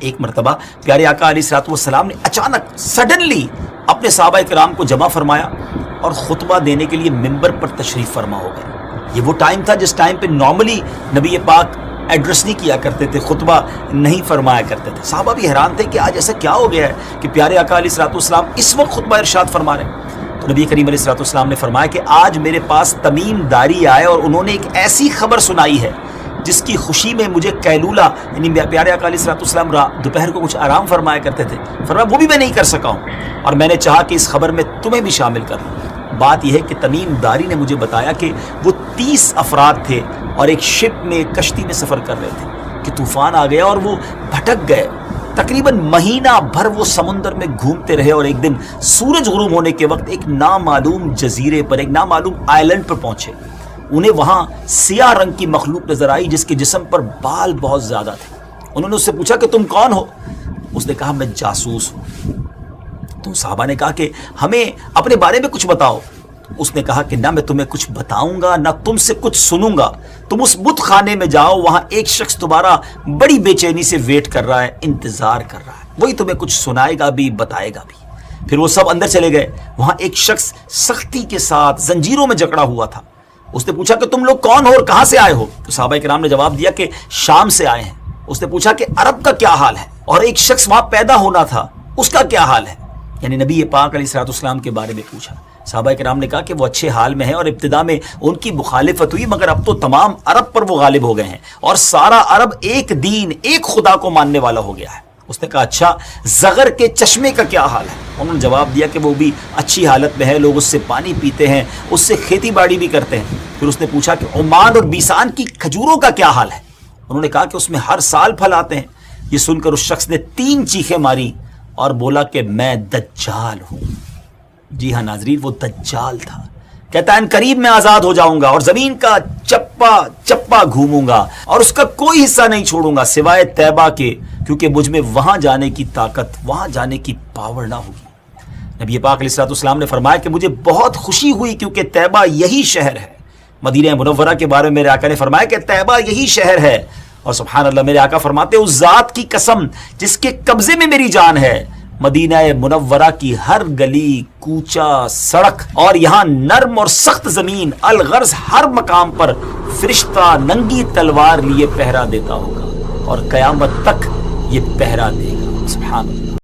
ایک مرتبہ پیارے آقا علیہ السلام نے اچانک سڈنلی اپنے صحابہ کرام کو جمع فرمایا اور خطبہ دینے کے لیے ممبر پر تشریف فرما ہو گئے۔ یہ وہ ٹائم تھا جس ٹائم پہ نارملی نبی پاک ایڈریس نہیں کیا کرتے تھے، خطبہ نہیں فرمایا کرتے تھے۔ صحابہ بھی حیران تھے کہ آج ایسا کیا ہو گیا ہے کہ پیارے آقا علیہ السلام اس وقت خطبہ ارشاد فرما رہے ہیں۔ تو نبی کریم علیہ السلام نے فرمایا کہ آج میرے پاس تمیم داری آئے اور انہوں نے ایک ایسی خبر سنائی ہے جس کی خوشی میں مجھے قیلولہ یعنی پیارے آقا علیہ السلام دوپہر کو کچھ آرام فرمایا کرتے تھے، فرمایا وہ بھی میں نہیں کر سکا ہوں اور میں نے چاہا کہ اس خبر میں تمہیں بھی شامل کر لوں۔ بات یہ ہے کہ تمیم داری نے مجھے بتایا کہ وہ 30 افراد تھے اور ایک شپ میں کشتی میں سفر کر رہے تھے کہ طوفان آ گیا اور وہ بھٹک گئے۔ تقریباً مہینہ بھر وہ سمندر میں گھومتے رہے اور ایک دن سورج غروب ہونے کے وقت ایک نامعلوم جزیرے پر، ایک نامعلوم آئلینڈ پر پہنچے۔ انہیں وہاں سیاہ رنگ کی مخلوق نظر آئی جس کے جسم پر بال بہت زیادہ تھے۔ انہوں نے اس سے پوچھا کہ تم کون ہو؟ اس نے کہا میں جاسوس ہوں۔ تو صحابہ نے کہا کہ ہمیں اپنے بارے میں کچھ بتاؤ۔ اس نے کہا کہ نہ میں تمہیں کچھ بتاؤں گا نہ تم سے کچھ سنوں گا، تم اس بت خانے میں جاؤ، وہاں ایک شخص تمہارا بڑی بے چینی سے ویٹ کر رہا ہے، انتظار کر رہا ہے، وہی تمہیں کچھ سنائے گا بھی بتائے گا بھی۔ پھر وہ سب اندر چلے گئے۔ وہاں ایک شخص سختی کے ساتھ زنجیروں میں جکڑا ہوا تھا۔ اس نے پوچھا کہ تم لوگ کون ہو اور کہاں سے آئے ہو؟ تو صحابہ کرام نے جواب دیا کہ شام سے آئے ہیں۔ اس نے پوچھا کہ عرب کا کیا حال ہے؟ اور ایک شخص وہاں پیدا ہونا تھا، اس کا کیا حال ہے؟ یعنی نبی پاک علیہ السلام کے بارے میں پوچھا۔ صحابہ کرام نے کہا کہ وہ اچھے حال میں ہیں اور ابتدا میں ان کی مخالفت ہوئی، مگر اب تو تمام عرب پر وہ غالب ہو گئے ہیں اور سارا عرب ایک دین، ایک خدا کو ماننے والا ہو گیا ہے۔ اس نے کہا اچھا زغر کے چشمے کا کیا حال ہے؟ انہوں نے جواب دیا کہ وہ بھی اچھی حالت میں ہے، لوگ اس سے پانی پیتے ہیں، اس سے کھیتی باڑی بھی کرتے ہیں۔ پھر اس نے پوچھا کہ عمان اور بیسان کی کھجوروں کا کیا حال ہے؟ انہوں نے کہا کہ اس میں ہر سال پھل آتے ہیں۔ یہ سن کر اس شخص نے 3 چیخیں ماری اور بولا کہ میں دجال ہوں۔ جی ہاں ناظرین، وہ دجال تھا۔ کہتا ہے ان قریب میں آزاد ہو جاؤں گا اور زمین کا چپا چپا گھوموں گا اور اس کا کوئی حصہ نہیں چھوڑوں گا سوائے طیبہ کے، کیونکہ مجھ میں وہاں جانے کی طاقت، وہاں جانے کی پاور نہ ہوگی۔ نبی پاک علیہ السلام نے فرمایا کہ مجھے بہت خوشی ہوئی کیونکہ طیبہ یہی شہر ہے۔ مدینہ منورہ کے بارے میں میرے آقا نے فرمایا کہ طیبہ یہی شہر ہے، اور سبحان اللہ میرے آقا فرماتے ہیں اس ذات کی قسم جس کے قبضے میں میری جان ہے، مدینہ منورہ کی ہر گلی کوچہ سڑک اور یہاں نرم اور سخت زمین الغرض ہر مقام پر فرشتہ ننگی تلوار لیے پہرا دیتا ہوگا اور قیامت تک یہ پہرا دے گا۔ سبحان اللہ۔